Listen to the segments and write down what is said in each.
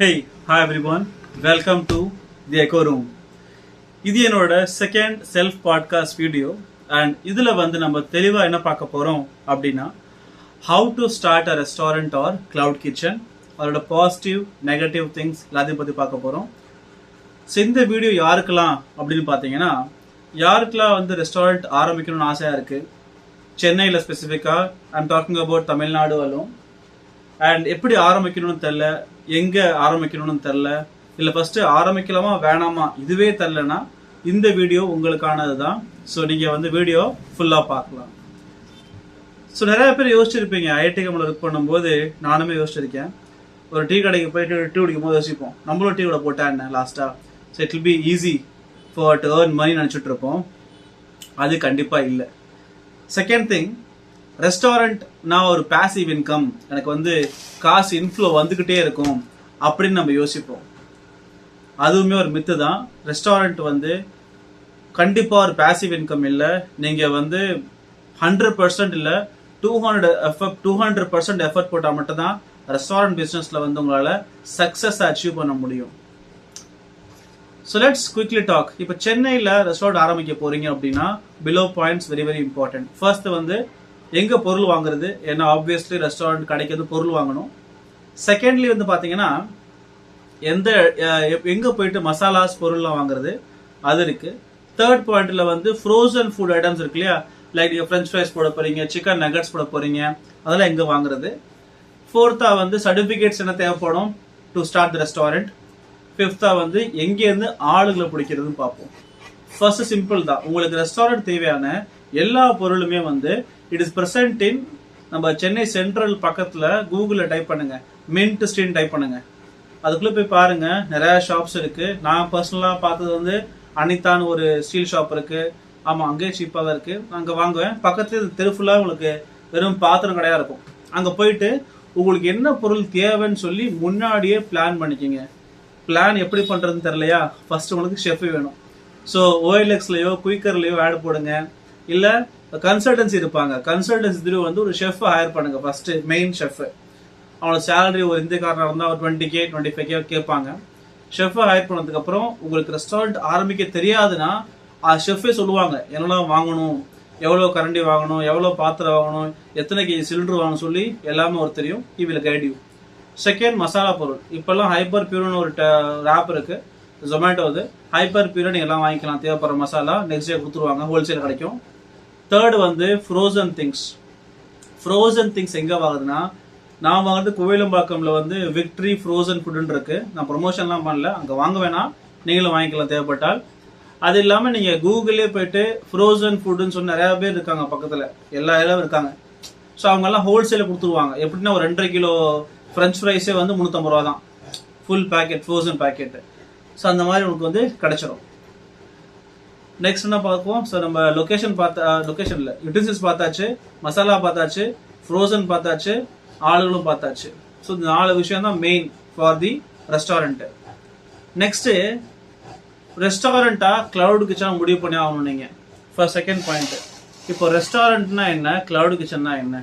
Hey, hi everyone. Welcome to the Echo Room. இது என்னோட second self podcast video and இதில் நம்ம தெளிவாக என்ன பார்க்க போகிறோம் அப்படின்னா how to start a restaurant or cloud kitchen, அதோட பாசிட்டிவ் நெகட்டிவ் திங்ஸ் எல்லாத்தையும் பற்றி பார்க்க போகிறோம். ஸோ இந்த வீடியோ யாருக்கெல்லாம் அப்படின்னு பார்த்தீங்கன்னா, யாருக்கெல்லாம் ரெஸ்டாரண்ட் ஆரம்பிக்கணும்னு ஆசையாக இருக்குது, சென்னையில் ஸ்பெசிஃபிக்காக I'm talking about Tamil Nadu அலும், and எப்படி ஆரம்பிக்கணும்னு தெரில, எங்கே ஆரம்பிக்கணும்னு தெரில, இல்லை ஃபஸ்ட்டு ஆரம்பிக்கலாமா வேணாமா இதுவே தெரிலனா இந்த வீடியோ உங்களுக்கானது தான். ஸோ நீங்கள் வீடியோ ஃபுல்லாக பார்க்கலாம். ஸோ நிறைய பேர் யோசிச்சிருப்பீங்க, ஐஐடி கம்பெனியில் ஒர்க் பண்ணும்போது நானுமே யோசிச்சிருக்கேன். ஒரு டீ கடைக்கு போயிட்டு டீ குடிக்கும் போது யோசிப்போம், நம்மளும் டீ கூட போட்டா என்ன லாஸ்ட்டாக, so it will be easy for to earn money நினச்சிட்டு இருப்போம். அது கண்டிப்பாக இல்லை. செகண்ட் திங், ரெஸ்டாரண்ட் நான் ஒரு பேசிவ் இன்கம், எனக்கு காசு இன்ஃப்ளோ வந்துக்கிட்டே இருக்கும் அப்படின்னு நம்ம யோசிப்போம். அதுவுமே ஒரு மித்து தான். ரெஸ்டாரண்ட் கண்டிப்பாக ஒரு பேசிவ் இன்கம் இல்லை. நீங்கள் 100% இல்லை, 200% எஃபர்ட் போட்டால் மட்டும்தான் ரெஸ்டாரண்ட் பிஸ்னஸில் உங்களால் சக்ஸஸ் அச்சீவ் பண்ண முடியும். So let's quickly talk. இப்போ சென்னையில் ரெஸ்டாரண்ட் ஆரம்பிக்க போறீங்க அப்படின்னா below points very very important. First எங்கே பொருள் வாங்குறது, ஏன்னா ஆப்வியஸ்லி ரெஸ்டாரண்ட் கடைக்கு பொருள் வாங்கணும். செகண்ட்லி பார்த்தீங்கன்னா எங்கே போயிட்டு மசாலாஸ் பொருள்லாம் வாங்குறது, அது இருக்கு. தேர்ட் பாயிண்ட்ல ஃப்ரோசன் ஃபுட் ஐட்டம்ஸ் இருக்கு இல்லையா, லைக் நீங்கள் ஃப்ரெஞ்ச் ஃப்ரைஸ் போட போறீங்க, சிக்கன் நகட்ஸ் போட போறீங்க, அதெல்லாம் எங்கே வாங்குறது. ஃபோர்த்தா சர்டிஃபிகேட்ஸ் என்ன தேவைப்படும் டு ஸ்டார்ட் த ரெஸ்டாரண்ட். ஃபிஃப்த்தா எங்கேருந்து ஆளுகளை பிடிக்கிறதுன்னு பார்ப்போம். ஃபர்ஸ்ட் சிம்பிள் தான், உங்களுக்கு ரெஸ்டாரண்ட் தேவையான எல்லா பொருளுமே இட் இஸ் பிரசன்ட் இன் நம்ம சென்னை சென்ட்ரல் பக்கத்தில் கூகுளில் டைப் பண்ணுங்க, மின்ட் ஸ்ட்ரீட் டைப் பண்ணுங்க. அதுக்குள்ளே போய் பாருங்க, நிறைய ஷாப்ஸ் இருக்கு. நான் பர்சனலாக பார்த்தது அனிதான்னு ஒரு ஸ்டீல் ஷாப் இருக்கு. ஆமாம், அங்கேயே சீப்பாக தான் இருக்கு, அங்கே வாங்குவேன். பக்கத்துல தெரு ஃபுல்லாக உங்களுக்கு வெறும் பாத்திரம் கடையாக இருக்கும். அங்கே போயிட்டு உங்களுக்கு என்ன பொருள் தேவைன்னு சொல்லி முன்னாடியே பிளான் பண்ணிக்கிங்க. பிளான் எப்படி பண்ணுறதுன்னு தெரியலையா, ஃபர்ஸ்ட் உங்களுக்கு ஷெஃப் வேணும். ஸோ OLXலையோ குயிக்கர்லையோ ஆட் போடுங்க, இல்லை கன்சல்டன்சி இருப்பாங்க, கன்சல்டன்சி த்ரூ ஒரு ஷெஃப் ஹையர் பண்ணுங்க. ஃபர்ஸ்ட் மெயின் ஷெஃப், அவனோட சேலரி ஒரு இந்தியக்காரனாக இருந்தால் ஒரு 20K 25K கேட்பாங்க. ஷெஃபை ஹையர் பண்ணதுக்கு அப்புறம் உங்களுக்கு ரெஸ்டாரண்ட் ஆரம்பிக்க தெரியாதுன்னா ஷெஃபே சொல்லுவாங்க என்னெல்லாம் வாங்கணும், எவ்வளோ கரண்டி வாங்கணும், எவ்வளோ பாத்திரம் வாங்கணும், எத்தனை கேஜி சிலிண்டர் வாங்கணும் சொல்லி எல்லாமே ஒரு தெரியும். இவில் கைட் யூ. செகண்ட், மசாலா பொருள். இப்போல்லாம் ஹைப்பர் பியூர்னு ஒரு ஆப் இருக்கு ஜொமேட்டோ, ஹைப்பர் பியூர் நீங்கள் எல்லாம் வாங்கிக்கலாம். தேவைப்படுற மசாலா நெக்ஸ்ட் டே கொடுத்துருவாங்க, ஹோல்சேல் கிடைக்கும். Third frozen things. Frozen things எங்கே வாங்குதுன்னா, நான் கோவிலம்பாக்கம்ல விக்டரி ஃப்ரோசன் ஃபுட்னு இருக்கு. நான் ப்ரொமோஷன்லாம் பண்ணல, அங்கே வாங்க வேணாம், நீங்களும் வாங்கிக்கலாம் தேவைப்பட்டால். அது இல்லாமல் நீங்கள் கூகுளே போயிட்டு ஃப்ரோசன் ஃபுட்னு சொல்லி நிறைய பேர் இருக்காங்க பக்கத்தில், எல்லா இடமும் இருக்காங்க. ஸோ அவங்கெல்லாம் ஹோல்சேலில் கொடுத்துருவாங்க. எப்படின்னா ஒரு 2.5 கிலோ ஃப்ரெஞ்ச் ஃப்ரைஸே 350 ரூபா தான் full packet, frozen packet. So அந்த மாதிரி உங்களுக்கு கிடைச்சிடும். நெக்ஸ்ட் என்ன பார்ப்போம். ஸோ நம்ம லொக்கேஷன்ல யூட்டிலிட்டிஸ் பார்த்தாச்சு, மசாலா பார்த்தாச்சு, ஃப்ரோசன் பார்த்தாச்சு, ஆளுகளும் பார்த்தாச்சு. ஸோ இந்த 4 விஷயம் தான் main for the restaurant. Next, ரெஸ்டாரண்டா கிளவுட் கிச்சன் முடிவு பண்ணி ஆகணும் நீங்க. ஃபர்ஸ்ட் செகண்ட் பாயிண்ட், இப்போ ரெஸ்டாரண்ட்னா என்ன, கிளவுட் கிச்சன்னா என்ன?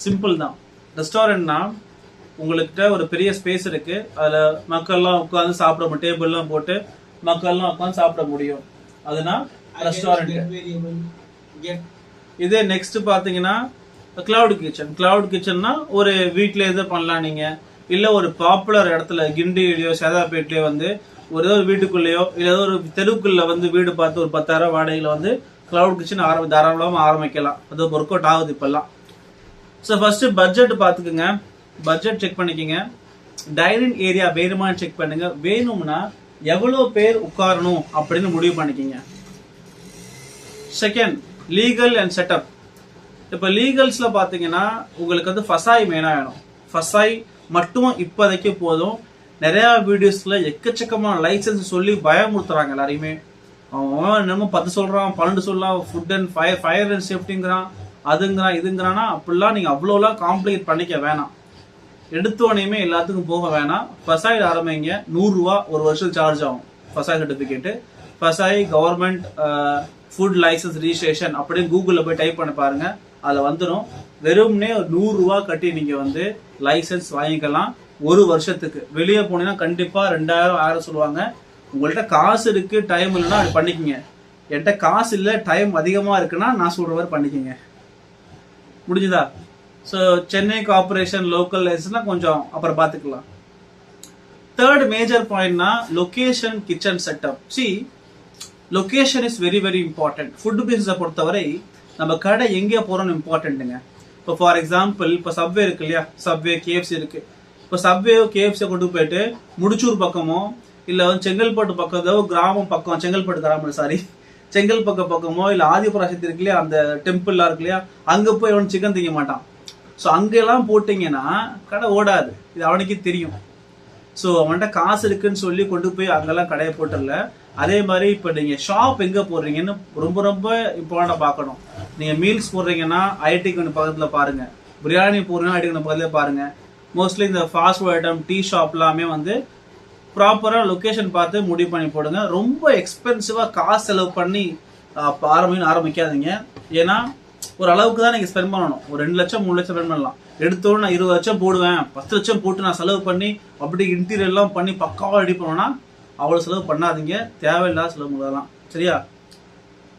சிம்பிள் தான். ரெஸ்டாரண்ட்னா உங்கள்கிட்ட ஒரு பெரிய ஸ்பேஸ் இருக்கு, அதில் மக்கள்லாம் உட்காந்து சாப்பிட முடியும், டேபிள்லாம் போட்டு மக்கள்லாம் உட்காந்து சாப்பிட முடியும், அதுதான் ரெஸ்டாரண்ட். இதே நெக்ஸ்ட் பாத்தீங்கன்னா கிளவுட் கிச்சன். கிளவுட் கிச்சன்னா ஒரு வீட்ல எது பண்ணலாம் நீங்க, இல்ல ஒரு பாப்புலர் இடத்துல கிண்டிலையோ சேதாப்பேட்லயோ ஒரு வீட்டுக்குள்ளேயோ இல்ல ஒரு தெருவுக்குள்ள வீடு பார்த்து ஒரு 10,000 வாடகையில கிளவுட் கிச்சன் தாராளமா ஆரம்பிக்கலாம். அது ஒர்க் அவுட் ஆகுது இப்பெல்லாம். ஸோ ஃபர்ஸ்ட் பட்ஜெட் பார்த்துக்குங்க, பட்ஜெட் செக் பண்ணிக்கோங்க. டைனிங் ஏரியா வேணுமான்னு செக் பண்ணுங்க. வேணும்னா எவ்வளோ பேர் உட்காரணும் அப்படின்னு முடிவு பண்ணிக்கிங்க. Second, legal and setup. இப்போ லீகல்ஸ்ல பார்த்தீங்கன்னா உங்களுக்கு ஃபசாய் மெயினாக வேணும். ஃபசாய் மட்டும் இப்போதைக்கு போதும். நிறைய வீடியோஸ்ல எக்கச்சக்கமான லைசன்ஸ் சொல்லி பயமுறுத்துறாங்க எல்லாரையுமே. அவன் என்னமோ 10 சொல்றான், 12 சொல்லலாம், ஃபுட் அண்ட் ஃபயர் அண்ட் சேஃப்டிங்கிறான், அதுங்கிறான் இதுங்கிறானா. அப்படிலாம் நீங்க அவ்வளோலாம் காம்ப்ளிகேட் பண்ணிக்க வேணாம். எடுத்தோனையுமே எல்லாத்துக்கும் போக வேணாம். ஃபசாய் ஆரம்பிங்க. 100 ரூபா ஒரு வருஷம் சார்ஜ் ஆகும் FSSAI certificate. FSSAI government food licence registration அப்படின்னு கூகுளில் போய் டைப் பண்ணி பாருங்க, அதில் வந்துடும். வெறும்னே ஒரு 100 ரூபா கட்டி நீங்கள் லைசன்ஸ் வாங்கிக்கலாம். ஒரு வருஷத்துக்கு. வெளியே போனீங்கன்னா கண்டிப்பா 2000 1000 சொல்லுவாங்க. உங்கள்கிட்ட காசு இருக்கு டைம் இல்லைன்னா அது பண்ணிக்கங்க. என்கிட்ட காசு இல்லை டைம் அதிகமா இருக்குன்னா நான் சொல்ற மாதிரி பண்ணிக்கங்க. முடிஞ்சுதா? ஸோ சென்னை கார்பரேஷன் லோக்கல் லைசன்ஸ்லாம் கொஞ்சம் அப்புறம் பார்த்துக்கலாம். தேர்ட் மேஜர் பாயிண்ட்னா location kitchen setup. See location is very very important. Food பிசினஸை பொறுத்தவரை நம்ம கடை எங்கே போறோம்னு இம்பார்ட்டன்ட்டுங்க. இப்போ ஃபார் எக்ஸாம்பிள் இப்போ சப்வே இருக்கு இல்லையா, சப்வே கேஎஃப்சி இருக்கு. இப்போ சப்வே கேஎஃப்சியை கொண்டு போயிட்டு முடிச்சூர் பக்கமோ இல்லை வந்து செங்கல்பட்டு பக்கத்தோ கிராமம் பக்கம், செங்கல்பட்டு கிராமம் சாரி செங்கல்பட்டு பக்கமோ இல்லை ஆதிபராசக்தி இருக்கு இல்லையா, அந்த டெம்பிள்லாம் இருக்கு இல்லையா, அங்கே போய் அவன் சிக்கன் திங்க மாட்டான். ஸோ அங்கெல்லாம் போட்டிங்கன்னா கடை ஓடாது. இது அவனுக்கே தெரியும். ஸோ அவன்கிட்ட காசு இருக்குன்னு சொல்லி கொண்டு போய் அங்கெல்லாம் கடையை போட்டுடல. அதே மாதிரி இப்போ நீங்கள் ஷாப் எங்கே போடுறீங்கன்னு ரொம்ப ரொம்ப இம்பார்ட்டண்டாக பார்க்கணும். நீங்கள் மீல்ஸ் போடுறீங்கன்னா ஐடி கண்ணு பக்கத்தில் பாருங்கள், பிரியாணி போடுறீங்கன்னா ஐடி கண்ணு பக்கத்தில் பாருங்கள். மோஸ்ட்லி இந்த ஃபாஸ்ட் ஃபுட் ஐட்டம் டீ ஷாப்லாமே வந்து ப்ராப்பராக லொக்கேஷன் பார்த்து முடிவு பண்ணி போடுங்க. ரொம்ப எக்ஸ்பென்சிவாக காசு செலவு பண்ணி ஆரம்பிக்காதீங்க. ஏன்னா ஒரு அளவுக்கு தான் நீங்கள் ஸ்பெண்ட் பண்ணணும். ஒரு 2 லட்சம் 3 லட்சம் ஸ்பெண்ட் பண்ணலாம். எடுத்தோடு நான் 20 லட்சம் போடுவேன், 10 லட்சம் போட்டு நான் செலவு பண்ணி அப்படி இன்டீரியர் எல்லாம் பண்ணி பக்காவாக ரெடி பண்ணோன்னா அவ்வளோ செலவு பண்ணாதீங்க. தேவையில்லாத செலவு முதலாம். சரியா?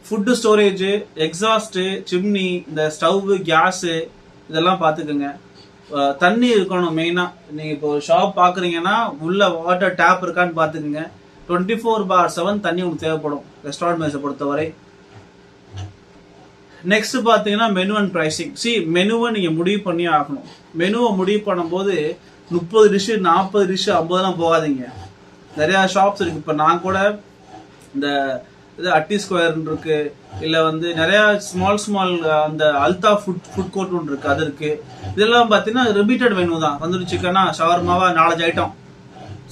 ஃபுட்டு ஸ்டோரேஜு, எக்ஸாஸ்ட்டு, சிம்னி, இந்த ஸ்டவ்வு, கேஸு இதெல்லாம் பார்த்துக்குங்க. தண்ணி இருக்கணும் மெயினாக. நீங்கள் இப்போ ஷாப் பார்க்குறீங்கன்னா உள்ள வாட்டர் டேப் இருக்கான்னு பார்த்துக்குங்க. 24/7 தண்ணி உங்களுக்கு தேவைப்படும் ரெஸ்டாரண்ட் மேஸை பொறுத்தவரை. நெக்ஸ்ட் பார்த்தீங்கன்னா மெனு அண்ட் ப்ரைசிங். மெனுவை நீங்கள் முடிவு பண்ணி ஆகணும். மெனுவை முடிவு பண்ணும்போது 30 டிஷ்ஷு 40 டிஷ்ஷு 50லாம் போகாதீங்க. நிறையா ஷாப்ஸ் இருக்குது. இப்போ நான் கூட இந்த இது அட்டி ஸ்கொயர் இருக்கு, இல்லை வந்து நிறையா ஸ்மால் அந்த அல்தா ஃபுட் கோர்ட் ஒன்று இருக்குது, அது இருக்குது. இதெல்லாம் பார்த்தீங்கன்னா ரிப்பீட்டட் மெனு தான். தந்தூரி சிக்கனா ஷவர்மாவா 4 ஐட்டம்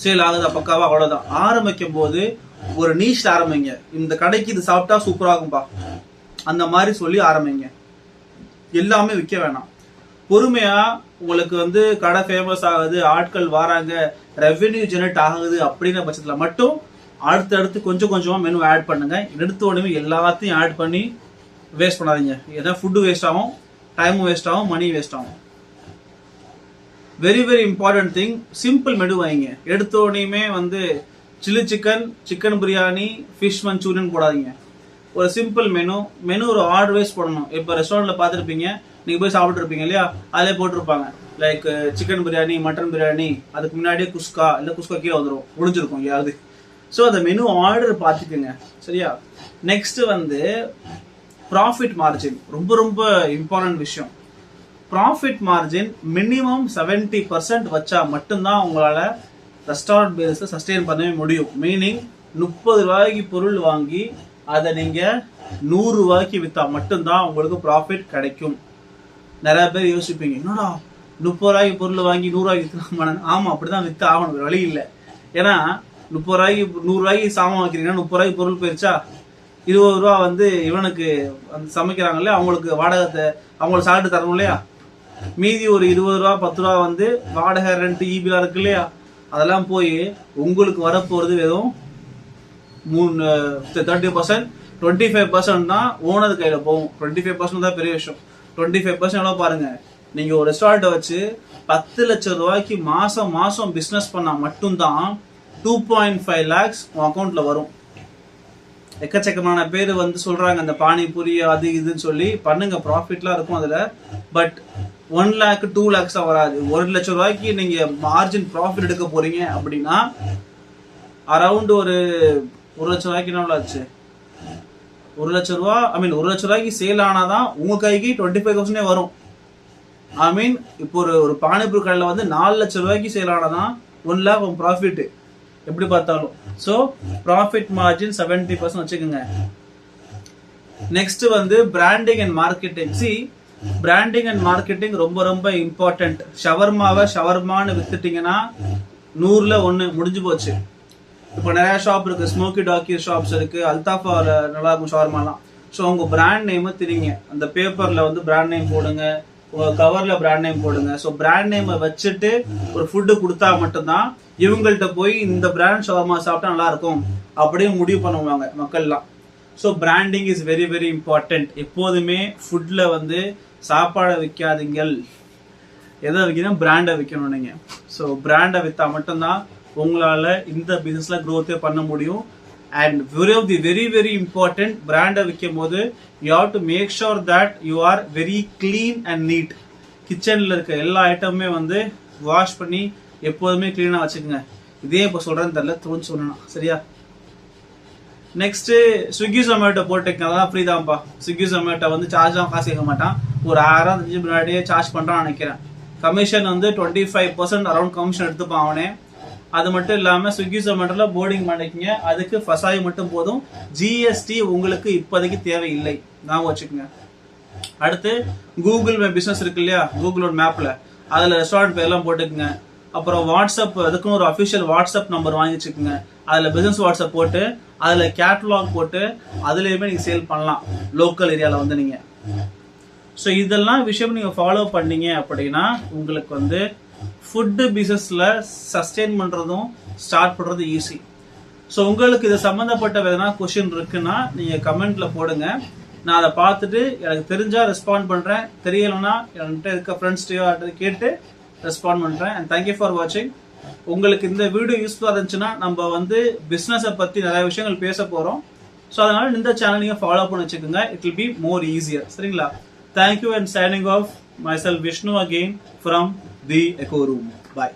சேல் ஆகுதா பக்காவா, அவ்வளோதான். ஆரம்பிக்கும் போது ஒரு நீஷ் ஆரம்பிங்க. இந்த கடைக்கு இது சாப்பிட்டா சூப்பராகும்பா அந்த மாதிரி சொல்லி ஆரம்பிங்க. எல்லாமே விற்க வேணாம். பொறுமையா உங்களுக்கு வந்து கடை ஃபேமஸ் ஆகுது, ஆட்கள் வராங்க, ரெவென்யூ ஜெனரேட் ஆகுது அப்படின்ற பட்சத்தில் மட்டும் அடுத்தடுத்து கொஞ்சம் கொஞ்சமாக மெனு ஆட் பண்ணுங்க. எடுத்த உடனே எல்லாத்தையும் ஆட் பண்ணி வேஸ்ட் பண்ணாதீங்க. ஏன்னா ஃபுட்டு வேஸ்ட் ஆகும், டைமும் வேஸ்ட் ஆகும், மணி வேஸ்ட் ஆகும். Very very important thing, simple menu வைங்க. எடுத்த உடனே வந்து chilli chicken, chicken biryani, fish Manchurian போடாதீங்க. ஒரு சிம்பிள் மெனு ஒரு ஆர்டர் வைஸ் போடணும். இப்போ ரெஸ்டாரண்ட்ல பார்த்துருப்பீங்க, நீங்கள் போய் சாப்பிட்டு இருப்பீங்க இல்லையா, அதிலே போட்டிருப்பாங்க like chicken biryani, mutton biryani, அதுக்கு முன்னாடியே குஸ்கா, இல்லை குஸ்கா கீழே வந்துடும், முடிஞ்சிருக்கும் எங்கேயாவது. ஸோ அந்த மெனு ஆர்டர் பார்த்துக்குங்க. சரியா? நெக்ஸ்ட் வந்து ப்ராஃபிட் மார்ஜின், ரொம்ப ரொம்ப இம்பார்ட்டன்ட் விஷயம். ப்ராஃபிட் மார்ஜின் மினிமம் 70% வச்சா மட்டும்தான் உங்களால் ரெஸ்டாரண்ட் பேஸில் சஸ்டெயின் பண்ணவே முடியும். மீனிங் 30 ரூபாய்க்கு பொருள் வாங்கி அதை நீங்கள் 100 ரூபாய்க்கு விற்றா மட்டும்தான் உங்களுக்கு ப்ராஃபிட் கிடைக்கும். நிறைய பேர் யோசிப்பீங்க, என்னடா 30 ரூபாய்க்கு பொருள் வாங்கி 100 ரூபாய்க்கு விற்கலாம். ஆமாம், அப்படி தான் விற்று ஆகணும், வழி இல்லை. ஏன்னா 30 ரூபாய்க்கு 100 ரூபாய்க்கு சாமான் வைக்கிறீங்கன்னா 30 ரூபாய்க்கு பொருள் போயிடுச்சா, 20 ரூபா வந்து இவனுக்கு சமைக்கிறாங்க இல்லையா, அவங்களுக்கு வாடகை, அவங்களுக்கு சாப்பிட்டு தரணும் இல்லையா, மீதி ஒரு 20 ரூபா 10 ரூபா வந்து வாடகை, ரெண்ட், ஈபிலாம் இருக்கு இல்லையா, அதெல்லாம் போய் உங்களுக்கு வரப்போகிறது வெறும் 30%, 25% தான் ஓனர் கையில் போகும். 25% தான் பெரிய விஷயம். 25% எவ்வளோ பாருங்க. நீங்கள் ஒரு ரெஸ்டாரண்ட்டை வச்சு 10 லட்சம் ரூபாய்க்கு மாதம் பிஸ்னஸ் பண்ணால் மட்டும்தான் 2.5 lakhs உன் அக்கௌண்ட்டில் வரும். எக்கச்சக்கமான பேர் வந்து சொல்கிறாங்க இந்த பானிபூரி அது இதுன்னு சொல்லி பண்ணுங்க, ப்ராஃபிட்லாம் இருக்கும் அதில். பட் 1 lakh 2 lakhs வராது. 1 லட்சம் ரூபாய்க்கு நீங்கள் மார்ஜின் ப்ராஃபிட் எடுக்க போகிறீங்க அப்படின்னா அரௌண்ட் ஒரு 1 லட்சம் ரூபாய்க்கு என்ன ஆச்சு, 1 லட்சம் ரூபா 1 லட்சம் ரூபாய்க்கு சேல் ஆனாதான் உங்கள் கைக்கு 25,000 வரும். இப்போ ஒரு பானிபூரி கடையில் வந்து 4 லட்சம் ரூபாய்க்கு சேல் ஆனாதான் 1 lakh உங்க ப்ராஃபிட் எப்படி பார்த்தாலும். ஸோ ப்ராஃபிட் மார்ஜின் 70% வச்சுக்கோங்க. நெக்ஸ்ட் வந்து branding and marketing. Branding and marketing ரொம்ப ரொம்ப இம்பார்ட்டன்ட். ஷவர்மான்னு வித்துட்டீங்கன்னா 100ல் 1 முடிஞ்சு போச்சு. இப்போ நிறைய ஷாப் இருக்கு, ஸ்மோக்கி டாக்கி ஷாப்ஸ் இருக்கு, அல்தாஃபாவில் நல்லா இருக்கும் ஷவர்மாலாம். ஸோ உங்க பிராண்ட் நேமை தெரியுங்க, அந்த பேப்பர்ல வந்து பிராண்ட் நேம் போடுங்க, உங்க கவர்ல பிராண்ட் நேம் போடுங்க. ஸோ பிராண்ட் நேமை வச்சுட்டு ஒரு ஃபுட்டு கொடுத்தா மட்டும்தான் இவங்கள்ட்ட போய் இந்த பிராண்ட் ஷவர்மா சாப்பிட்டா நல்லா இருக்கும் அப்படின்னு முடிவு பண்ணுவாங்க மக்கள்லாம். So branding is very very important. எப்போதுமே ஃபுட்ல வந்து சாப்பாடை விற்காதீங்கள். எதை விற்கணும், பிராண்டை விற்கணும் நீங்க. ஸோ பிராண்டை விற்றா மட்டும்தான் உங்களால இந்த பிசினஸ்ல க்ரோத்தே பண்ண முடியும். அண்ட் வெரி வெரி இம்பார்ட்டன்ட், பிராண்டை விற்கும் போது you have to make sure that you are very clean and neat. கிச்சன்ல இருக்க எல்லா ஐட்டமுமே வந்து வாஷ் பண்ணி எப்போதுமே கிளீனா வச்சுக்கோங்க. இதே இப்போ சொல்றேன்னு தெரியல, தோணுச்சு சொல்லணும். சரியா? நெக்ஸ்ட் ஸ்விக்கி ஜொமேட்டோ போட்டுக்கங்க, அதான் ஃப்ரீ தான்ப்பா. ஸ்விக்கி ஜொமேட்டோ வந்து சார்ஜ் தான், காசு கேட்க மாட்டான். ஒரு 6,000 முன்னாடியே சார்ஜ் பண்றான்னு நினைக்கிறேன். கமிஷன் வந்து 25% அரௌண்ட் கமிஷன் எடுத்துப்பான் அவனே. அது மட்டும் இல்லாம ஸ்விக்கி ஜொமேட்டோல போர்டிங் பண்ணிக்கங்க, அதுக்கு ஃபசாய் மட்டும் போதும். ஜிஎஸ்டி உங்களுக்கு இப்போதைக்கு தேவையில்லை, நான் வச்சுக்கோங்க. அடுத்து கூகுள் மை பிசினஸ் இருக்கு இல்லையா, கூகுளோட மேப்ல அதுல ரெஸ்டாரண்ட் பேர்லாம் போட்டுக்குங்க. அப்புறம் வாட்ஸ்அப், அதுக்குன்னு ஒரு அஃபிஷியல் வாட்ஸ்அப் நம்பர் வாங்கி வச்சுக்கோங்க. அதுல பிசினஸ் வாட்ஸ்அப் போட்டு அதுல கேட்டலாக் போட்டு அதுலயுமே நீங்க சேல் பண்ணலாம் லோக்கல் ஏரியால வந்து நீங்க. ஸோ இதெல்லாம் விஷயம் நீங்க ஃபாலோ பண்ணீங்க அப்படின்னா உங்களுக்கு வந்து ஃபுட் பிசினஸ்ல சஸ்டெயின் பண்றதும் ஸ்டார்ட் பண்றது ஈஸி. ஸோ உங்களுக்கு இது சம்பந்தப்பட்ட எதனா கொஸ்டின் இருக்குன்னா நீங்க கமெண்ட்ல போடுங்க. நான் அதை பார்த்துட்டு எனக்கு தெரிஞ்சா ரெஸ்பாண்ட் பண்றேன், தெரியலன்னா என்கிட்ட இருக்க ஃப்ரெண்ட்ஸ்டையோ கேட்டு ரெஸ்பாண்ட் பண்றேன். அண்ட் தேங்க்யூ ஃபார் வாட்சிங். உங்களுக்கு இந்த வீடியோ யூஸ்ஃபுல்லா இருந்துச்சுன்னா நம்ம வந்து பிசினஸை பத்தி நிறைய விஷயங்கள் பேச போறோம். ஸோ அதனால இந்த சேனல் நீங்க ஃபாலோ பண்ணி வச்சுக்கோங்க. It will be more easier. சரிங்களா? Thank you and signing off myself Vishnu again from the Echo Room. Bye.